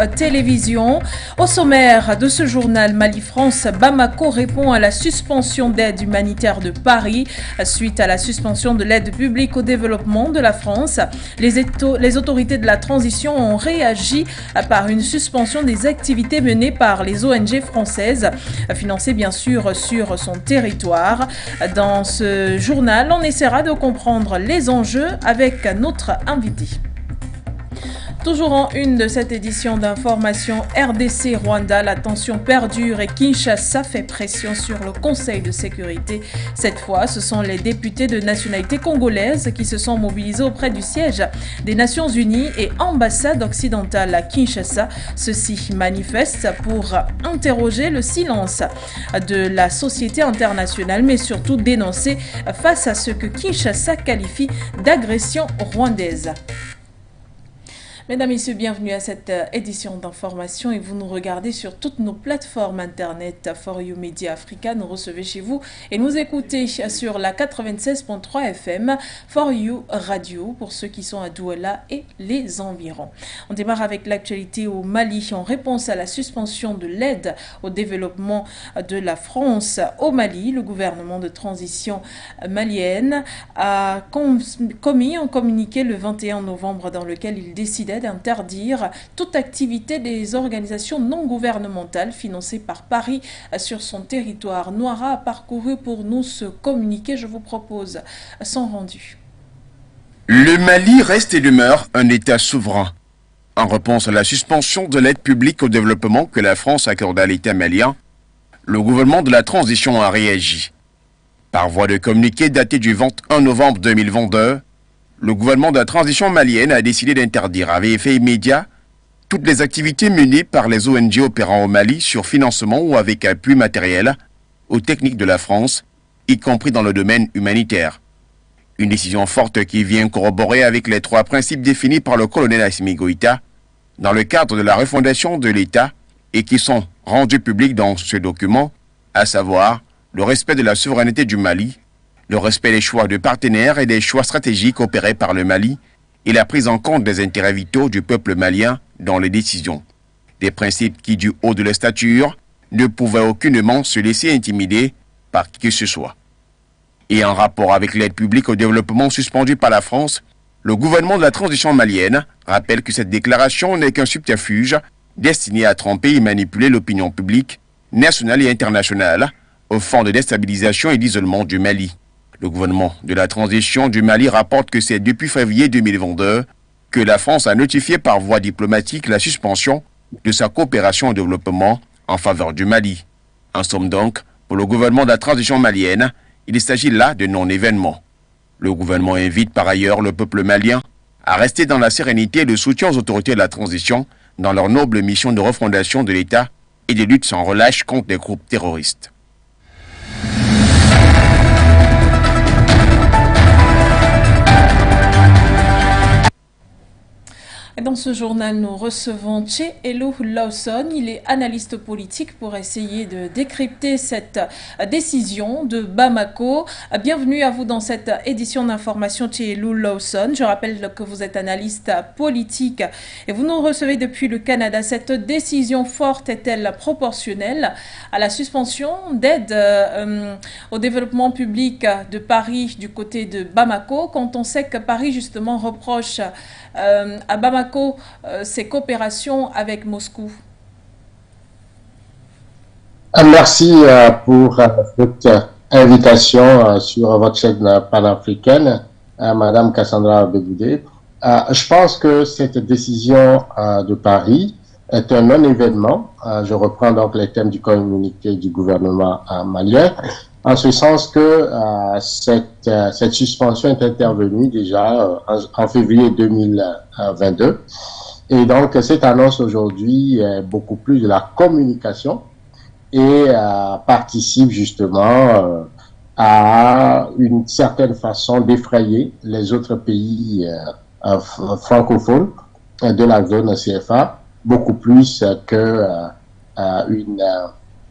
Télévision. Au sommaire de ce journal Mali-France, Bamako répond à la suspension d'aide humanitaire de Paris suite à la suspension de l'aide publique au développement de la France. Les autorités de la transition ont réagi par une suspension des activités menées par les ONG françaises, financées bien sûr sur son territoire. Dans ce journal, on essaiera de comprendre les enjeux avec notre invité. Toujours en une de cette édition d'information RDC-Rwanda, la tension perdure et Kinshasa fait pression sur le Conseil de sécurité. Cette fois, ce sont les députés de nationalité congolaise qui se sont mobilisés auprès du siège des Nations Unies et ambassade occidentale à Kinshasa. Ceux-ci manifestent pour interroger le silence de la société internationale, mais surtout dénoncer face à ce que Kinshasa qualifie d'agression rwandaise. Mesdames, Messieurs, bienvenue à cette édition d'information et vous nous regardez sur toutes nos plateformes internet For You Media Africa. Nous recevez chez vous et nous écoutez sur la 96.3 FM For You Radio pour ceux qui sont à Douala et les environs. On démarre avec l'actualité au Mali en réponse à la suspension de l'aide au développement de la France au Mali. Le gouvernement de transition malienne a commis un communiqué le 21 novembre dans lequel il décidait d'interdire toute activité des organisations non gouvernementales financées par Paris sur son territoire. Noira a parcouru pour nous ce communiqué. Je vous propose son rendu. Le Mali reste et demeure un État souverain. En réponse à la suspension de l'aide publique au développement que la France accorde à l'État malien, le gouvernement de la transition a réagi. Par voie de communiqué daté du 21 novembre 2022, le gouvernement de la transition malienne a décidé d'interdire avec effet immédiat toutes les activités menées par les ONG opérant au Mali sur financement ou avec appui matériel aux techniques de la France, y compris dans le domaine humanitaire. Une décision forte qui vient corroborer avec les trois principes définis par le colonel Assimi Goïta dans le cadre de la refondation de l'État et qui sont rendus publics dans ce document, à savoir le respect de la souveraineté du Mali, le respect des choix de partenaires et des choix stratégiques opérés par le Mali et la prise en compte des intérêts vitaux du peuple malien dans les décisions. Des principes qui, du haut de leur stature, ne pouvaient aucunement se laisser intimider par qui que ce soit. Et en rapport avec l'aide publique au développement suspendue par la France, le gouvernement de la transition malienne rappelle que cette déclaration n'est qu'un subterfuge destiné à tromper et manipuler l'opinion publique, nationale et internationale, au fond de déstabilisation et d'isolement du Mali. Le gouvernement de la transition du Mali rapporte que c'est depuis février 2022 que la France a notifié par voie diplomatique la suspension de sa coopération au développement en faveur du Mali. En somme donc, pour le gouvernement de la transition malienne, il s'agit là de non-événement. Le gouvernement invite par ailleurs le peuple malien à rester dans la sérénité et le soutien aux autorités de la transition dans leur noble mission de refondation de l'État et de lutte sans relâche contre les groupes terroristes. Dans ce journal, nous recevons Tchéelou Lawson. Il est analyste politique pour essayer de décrypter cette décision de Bamako. Bienvenue à vous dans cette édition d'information, Tchéelou Lawson. Je rappelle que vous êtes analyste politique et vous nous recevez depuis le Canada. Cette décision forte est-elle proportionnelle à la suspension d'aide au développement public de Paris du côté de Bamako, quand on sait que Paris justement reproche à Bamako ses coopérations avec Moscou? Merci pour cette invitation sur votre chaîne panafricaine, Madame Cassandra Begoudé. Je pense que cette décision de Paris est un non-événement. Je reprends donc les thèmes du communiqué du gouvernement malien, en ce sens que cette suspension est intervenue déjà en février 2022. Et donc, cette annonce aujourd'hui est beaucoup plus de la communication et participe justement à une certaine façon d'effrayer les autres pays francophones de la zone CFA, beaucoup plus que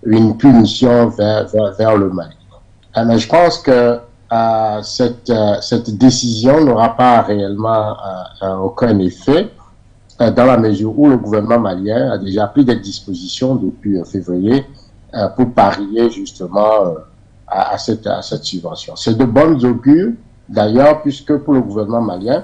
une punition vers le Mali. Mais je pense que cette décision n'aura pas réellement aucun effet dans la mesure où le gouvernement malien a déjà pris des dispositions depuis février pour parier justement à cette subvention. C'est de bonnes augures, d'ailleurs, puisque pour le gouvernement malien,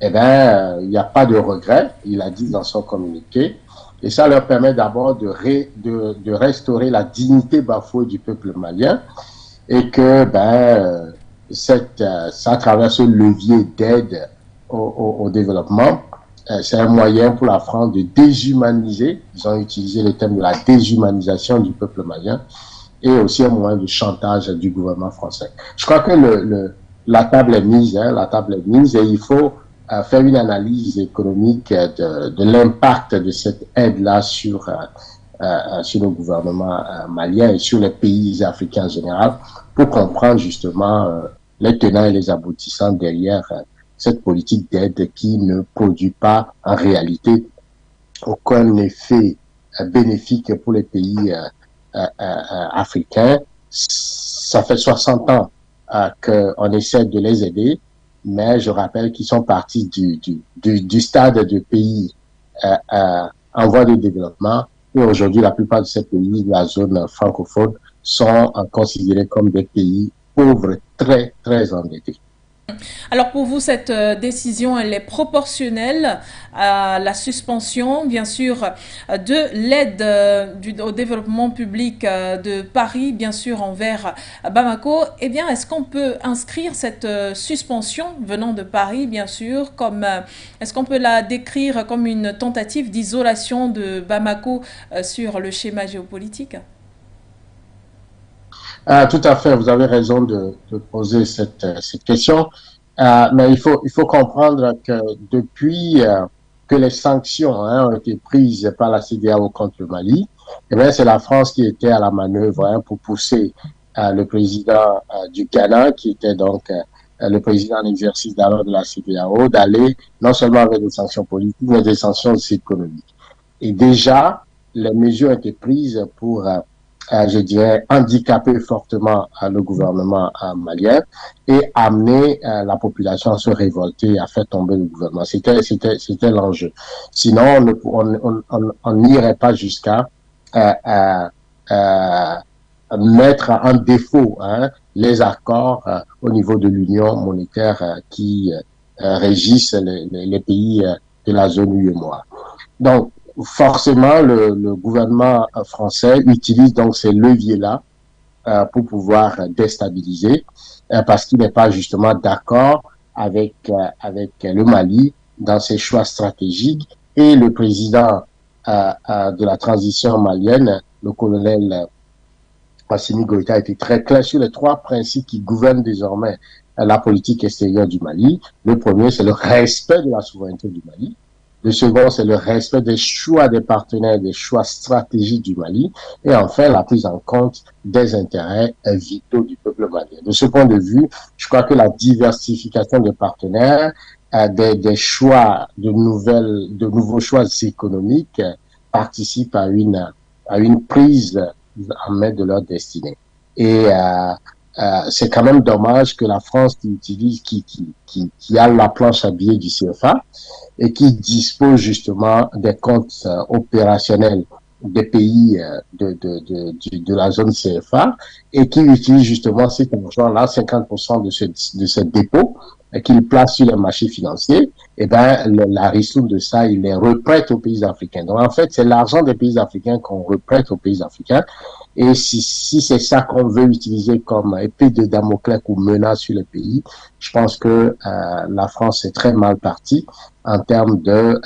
eh ben, il n'y a pas de regret, il a dit dans son communiqué, et ça leur permet d'abord de restaurer la dignité bafouée du peuple malien, et que ça traverse ce levier d'aide au développement. C'est un moyen pour la France de déshumaniser, ils ont utilisé le terme de la déshumanisation du peuple malien, et aussi un moyen de chantage du gouvernement français. Je crois que la table est mise, et il faut faire une analyse économique de l'impact de cette aide-là sur le gouvernement malien et sur les pays africains en général, pour comprendre justement les tenants et les aboutissants derrière cette politique d'aide qui ne produit pas en réalité aucun effet bénéfique pour les pays africains. Ça fait 60 ans qu'on essaie de les aider, mais je rappelle qu'ils sont partis du stade de pays en voie de développement, et aujourd'hui la plupart de ces pays de la zone francophone sont considérés comme des pays pauvres, très très endettés. Alors pour vous, cette décision, elle est proportionnelle à la suspension, bien sûr, de l'aide au développement public de Paris, bien sûr, envers Bamako. Eh bien, est-ce qu'on peut inscrire cette suspension venant de Paris, bien sûr, comme est-ce qu'on peut la décrire comme une tentative d'isolation de Bamako sur le schéma géopolitique? Tout à fait, vous avez raison de poser cette question. Mais il faut comprendre que depuis que les sanctions ont été prises par la CEDEAO contre le Mali, eh bien, c'est la France qui était à la manœuvre pour pousser le président du Ghana, qui était donc le président en exercice d'alors de la CEDEAO, d'aller non seulement avec des sanctions politiques, mais des sanctions aussi économiques. Et déjà, les mesures ont été prises pour je dirais, handicaper fortement le gouvernement malien et amener la population à se révolter et à faire tomber le gouvernement. C'était l'enjeu. Sinon, on n'irait pas jusqu'à mettre en défaut les accords au niveau de l'Union monétaire qui régissent les pays de la zone UEMOA. Donc, forcément, le gouvernement français utilise donc ces leviers-là pour pouvoir déstabiliser, parce qu'il n'est pas justement d'accord avec le Mali dans ses choix stratégiques. Et le président de la transition malienne, le colonel Assimi Goïta, a été très clair sur les 3 principes qui gouvernent désormais la politique extérieure du Mali. Le premier, c'est le respect de la souveraineté du Mali. Le second, c'est le respect des choix des partenaires, des choix stratégiques du Mali. Et enfin, la prise en compte des intérêts vitaux du peuple malien. De ce point de vue, je crois que la diversification des partenaires, des choix, de nouveaux choix économiques participe à une prise en main de leur destinée. Et c'est quand même dommage que la France qui a la planche à billets du CFA et qui dispose justement des comptes opérationnels des pays de la zone CFA et qui utilise justement cet argent-là, 50% de ce dépôt, qu'il place sur les marchés financiers, et ben la ristourne de ça, il les reprête aux pays africains. Donc en fait, c'est l'argent des pays africains qu'on reprête aux pays africains. Et si c'est ça qu'on veut utiliser comme épée de Damoclès ou menace sur les pays, je pense que la France est très mal partie en termes de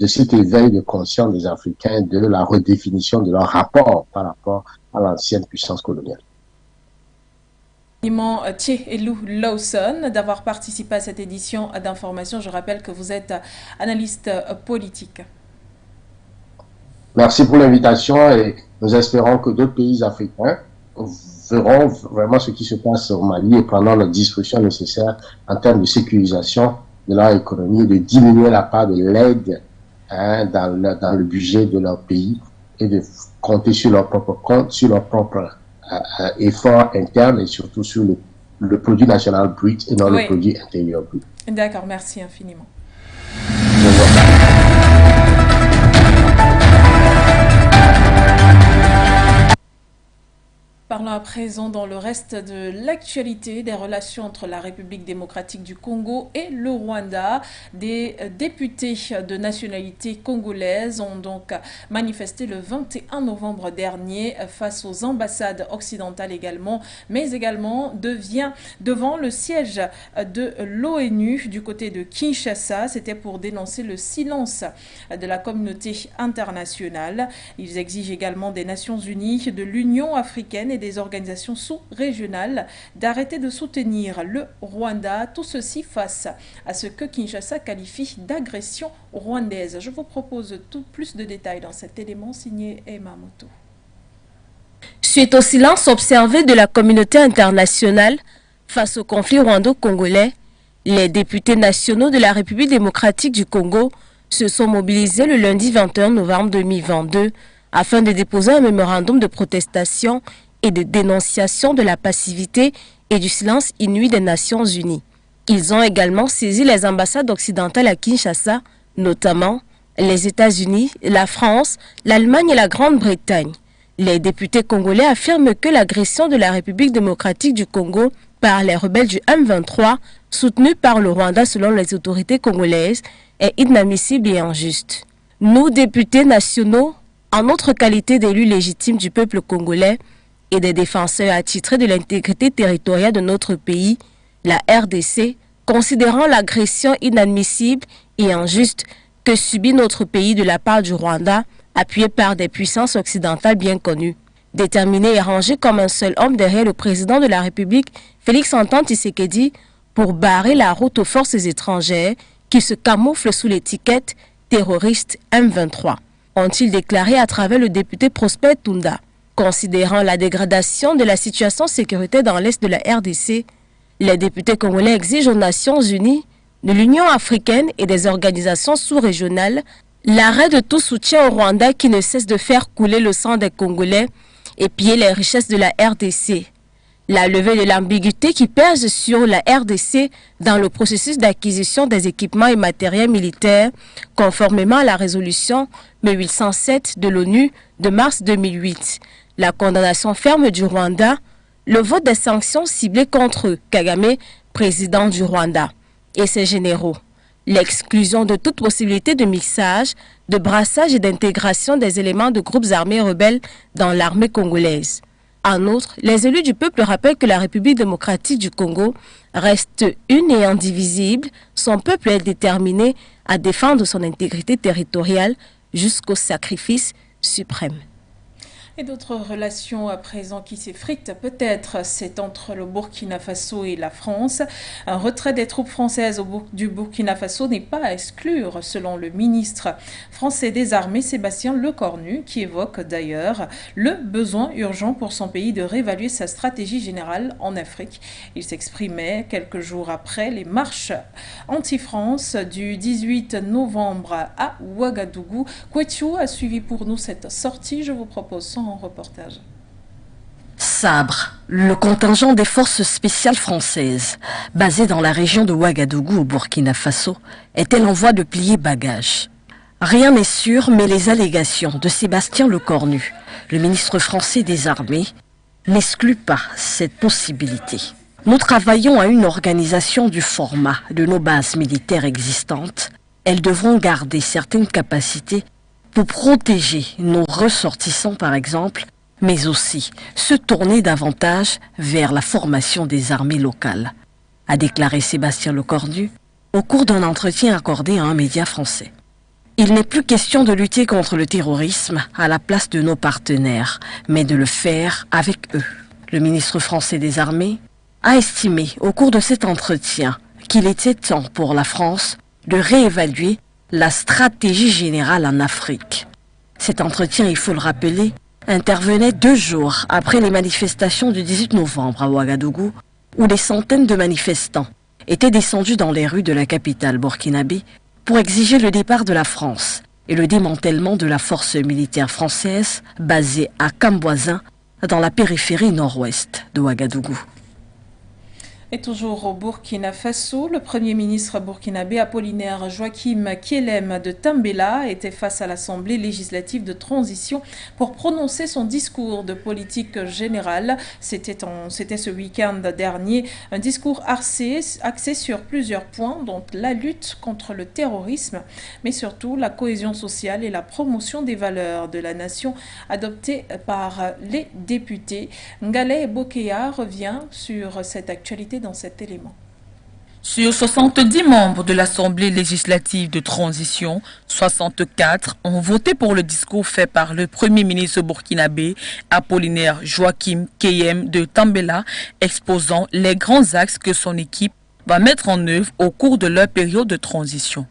cet éveil de conscience des Africains, de la redéfinition de leur rapport par rapport à l'ancienne puissance coloniale. Thielou Lawson d'avoir participé à cette édition d'information. Je rappelle que vous êtes analyste politique. Merci pour l'invitation et nous espérons que d'autres pays africains verront vraiment ce qui se passe au Mali et prendront les dispositions nécessaires en termes de sécurisation de leur économie, de diminuer la part de l'aide dans le budget de leur pays et de compter sur leur propre compte, sur leur propre effort interne et surtout sur le produit national brut et non le produit intérieur brut. D'accord, merci infiniment. Au revoir. à présent dans le reste de l'actualité des relations entre la République démocratique du Congo et le Rwanda. Des députés de nationalité congolaise ont donc manifesté le 21 novembre dernier face aux ambassades occidentales également, mais également devant le siège de l'ONU du côté de Kinshasa. C'était pour dénoncer le silence de la communauté internationale. Ils exigent également des Nations Unies, de l'Union africaine et des organisations sous-régionales d'arrêter de soutenir le Rwanda. Tout ceci face à ce que Kinshasa qualifie d'agression rwandaise. Je vous propose plus de détails dans cet élément signé Emma Moto. Suite au silence observé de la communauté internationale face au conflit rwando-congolais, les députés nationaux de la République démocratique du Congo se sont mobilisés le lundi 21 novembre 2022 afin de déposer un mémorandum de protestation et de dénonciation de la passivité et du silence inouï des Nations Unies. Ils ont également saisi les ambassades occidentales à Kinshasa, notamment les États-Unis, la France, l'Allemagne et la Grande-Bretagne. Les députés congolais affirment que l'agression de la République démocratique du Congo par les rebelles du M23, soutenus par le Rwanda selon les autorités congolaises, est inadmissible et injuste. Nous, députés nationaux, en notre qualité d'élus légitimes du peuple congolais et des défenseurs attitrés de l'intégrité territoriale de notre pays, la RDC, considérant l'agression inadmissible et injuste que subit notre pays de la part du Rwanda, appuyé par des puissances occidentales bien connues. Déterminé et rangé comme un seul homme derrière le président de la République, Félix-Antoine Tshisekedi, pour barrer la route aux forces étrangères qui se camouflent sous l'étiquette terroriste M23, ont-ils déclaré à travers le député Prosper Tunda. Considérant la dégradation de la situation sécuritaire dans l'est de la RDC, les députés congolais exigent aux Nations Unies, de l'Union africaine et des organisations sous-régionales l'arrêt de tout soutien au Rwanda qui ne cesse de faire couler le sang des Congolais et piller les richesses de la RDC. La levée de l'ambiguïté qui pèse sur la RDC dans le processus d'acquisition des équipements et matériels militaires, conformément à la résolution 1807 de l'ONU de mars 2008. La condamnation ferme du Rwanda, le vote des sanctions ciblées contre Kagame, président du Rwanda, et ses généraux. L'exclusion de toute possibilité de mixage, de brassage et d'intégration des éléments de groupes armés rebelles dans l'armée congolaise. En outre, les élus du peuple rappellent que la République démocratique du Congo reste une et indivisible. Son peuple est déterminé à défendre son intégrité territoriale jusqu'au sacrifice suprême. Et d'autres relations à présent qui s'effritent peut-être, c'est entre le Burkina Faso et la France. Un retrait des troupes françaises du Burkina Faso n'est pas à exclure, selon le ministre français des Armées Sébastien Lecornu, qui évoque d'ailleurs le besoin urgent pour son pays de réévaluer sa stratégie générale en Afrique. Il s'exprimait quelques jours après les marches anti-France du 18 novembre à Ouagadougou. Kouetchou a suivi pour nous cette sortie. Je vous propose son reportage. Sabre, le contingent des forces spéciales françaises, basé dans la région de Ouagadougou au Burkina Faso, est-elle en voie de plier bagages? Rien n'est sûr, mais les allégations de Sébastien Lecornu, le ministre français des Armées, n'excluent pas cette possibilité. Nous travaillons à une organisation du format de nos bases militaires existantes. Elles devront garder certaines capacités pour protéger nos ressortissants par exemple, mais aussi se tourner davantage vers la formation des armées locales, a déclaré Sébastien Lecornu au cours d'un entretien accordé à un média français. Il n'est plus question de lutter contre le terrorisme à la place de nos partenaires, mais de le faire avec eux. Le ministre français des Armées a estimé au cours de cet entretien qu'il était temps pour la France de réévaluer la stratégie générale en Afrique. Cet entretien, il faut le rappeler, intervenait 2 jours après les manifestations du 18 novembre à Ouagadougou, où des centaines de manifestants étaient descendus dans les rues de la capitale burkinabé pour exiger le départ de la France et le démantèlement de la force militaire française basée à Kamboisin, dans la périphérie nord-ouest de Ouagadougou. Et toujours au Burkina Faso, le Premier ministre burkinabé Apollinaire Joachim Kielem de Tambela était face à l'Assemblée législative de transition pour prononcer son discours de politique générale. C'était ce week-end dernier, un discours axé sur plusieurs points, dont la lutte contre le terrorisme, mais surtout la cohésion sociale et la promotion des valeurs de la nation adoptées par les députés. Ngalé Bokéa revient sur cette actualité dans cet élément. Sur 70 membres de l'Assemblée législative de transition, 64 ont voté pour le discours fait par le Premier ministre burkinabé Apollinaire Joachim Kielem de Tambela, exposant les grands axes que son équipe va mettre en œuvre au cours de leur période de transition.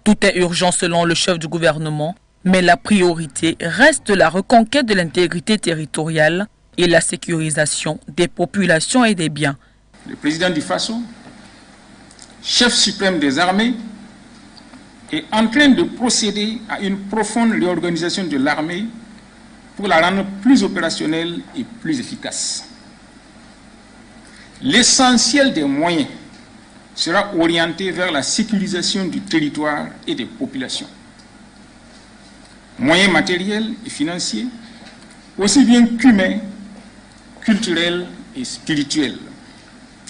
Tout est urgent selon le chef du gouvernement, mais la priorité reste la reconquête de l'intégrité territoriale et la sécurisation des populations et des biens. Le président du Faso, chef suprême des armées, est en train de procéder à une profonde réorganisation de l'armée pour la rendre plus opérationnelle et plus efficace. L'essentiel des moyens sera orienté vers la sécurisation du territoire et des populations. Moyens matériels et financiers, aussi bien qu'humains, culturels et spirituels.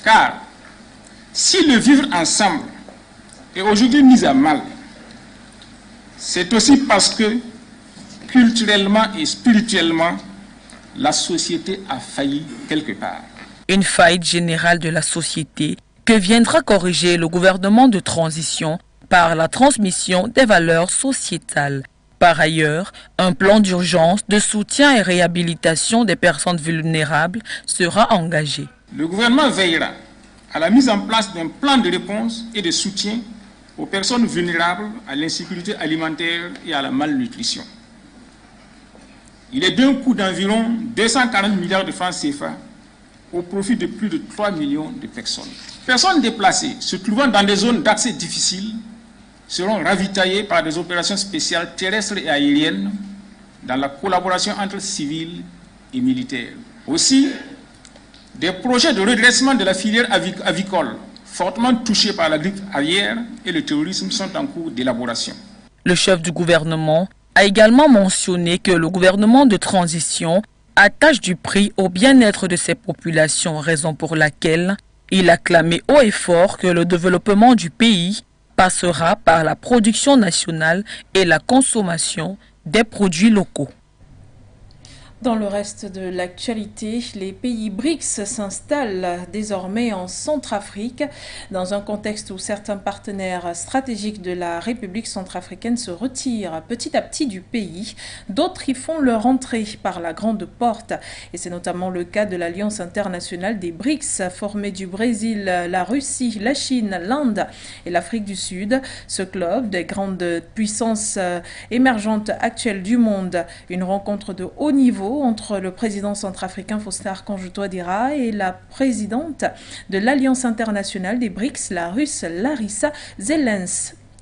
Car si le vivre ensemble est aujourd'hui mis à mal, c'est aussi parce que culturellement et spirituellement, la société a failli quelque part. Une faillite générale de la société que viendra corriger le gouvernement de transition par la transmission des valeurs sociétales. Par ailleurs, un plan d'urgence de soutien et réhabilitation des personnes vulnérables sera engagé. Le gouvernement veillera à la mise en place d'un plan de réponse et de soutien aux personnes vulnérables à l'insécurité alimentaire et à la malnutrition. Il est d'un coût d'environ 240 milliards de francs CFA au profit de plus de 3 millions de personnes. Personnes déplacées se trouvant dans des zones d'accès difficiles seront ravitaillées par des opérations spéciales terrestres et aériennes dans la collaboration entre civils et militaires. Aussi, des projets de redressement de la filière avicole, fortement touchée par la grippe aviaire et le terrorisme, sont en cours d'élaboration. Le chef du gouvernement a également mentionné que le gouvernement de transition attache du prix au bien-être de ses populations, raison pour laquelle il a clamé haut et fort que le développement du pays passera par la production nationale et la consommation des produits locaux. Dans le reste de l'actualité, les pays BRICS s'installent désormais en Centrafrique dans un contexte où certains partenaires stratégiques de la République centrafricaine se retirent petit à petit du pays. D'autres y font leur entrée par la grande porte. Et c'est notamment le cas de l'Alliance internationale des BRICS, formée du Brésil, la Russie, la Chine, l'Inde et l'Afrique du Sud. Ce club des grandes puissances émergentes actuelles du monde, une rencontre de haut niveau entre le président centrafricain Faustin Archange Touadéra et la présidente de l'Alliance internationale des BRICS, la Russe Larissa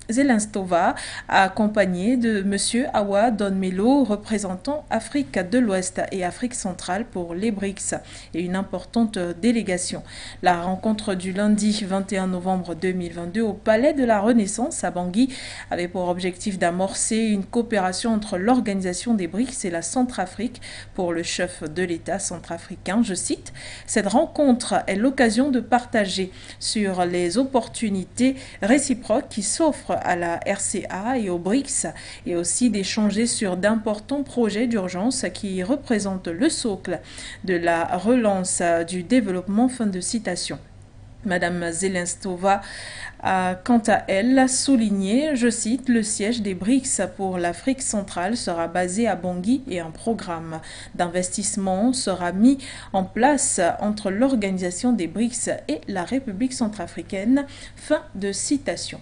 Zelenstova, accompagnée de M. Awa Donmelo, représentant Afrique de l'Ouest et Afrique centrale pour les BRICS, et une importante délégation. La rencontre du lundi 21 novembre 2022 au Palais de la Renaissance à Bangui avait pour objectif d'amorcer une coopération entre l'organisation des BRICS et la Centrafrique. Pour le chef de l'État centrafricain, je cite, « Cette rencontre est l'occasion de partager sur les opportunités réciproques qui s'offrent à la RCA et aux BRICS et aussi d'échanger sur d'importants projets d'urgence qui représentent le socle de la relance du développement ». Fin de citation. Madame Zelenstova a quant à elle souligné, je cite, « Le siège des BRICS pour l'Afrique centrale sera basé à Bangui et un programme d'investissement sera mis en place entre l'organisation des BRICS et la République centrafricaine ». Fin de citation.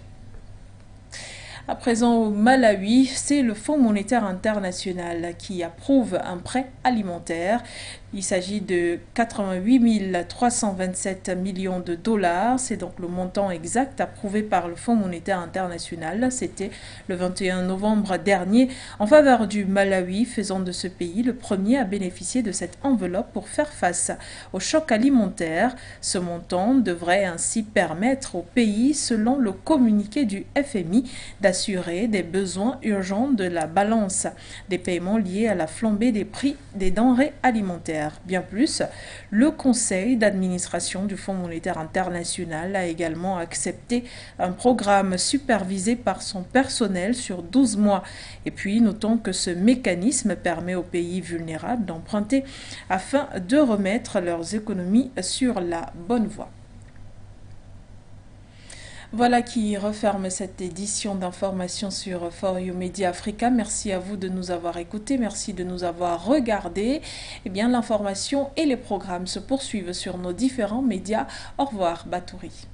À présent au Malawi, c'est le Fonds monétaire international qui approuve un prêt alimentaire. Il s'agit de 88 327 millions de dollars. C'est donc le montant exact approuvé par le Fonds monétaire international. C'était le 21 novembre dernier en faveur du Malawi, faisant de ce pays le premier à bénéficier de cette enveloppe pour faire face au choc alimentaire. Ce montant devrait ainsi permettre au pays, selon le communiqué du FMI, d'assurer des besoins urgents de la balance des paiements liés à la flambée des prix des denrées alimentaires. Bien plus, le conseil d'administration du Fonds monétaire international a également accepté un programme supervisé par son personnel sur 12 mois. Et puis, notons que ce mécanisme permet aux pays vulnérables d'emprunter afin de remettre leurs économies sur la bonne voie. Voilà qui referme cette édition d'information sur For You Media Africa. Merci à vous de nous avoir écoutés, merci de nous avoir regardés. Eh bien, l'information et les programmes se poursuivent sur nos différents médias. Au revoir, Batouri.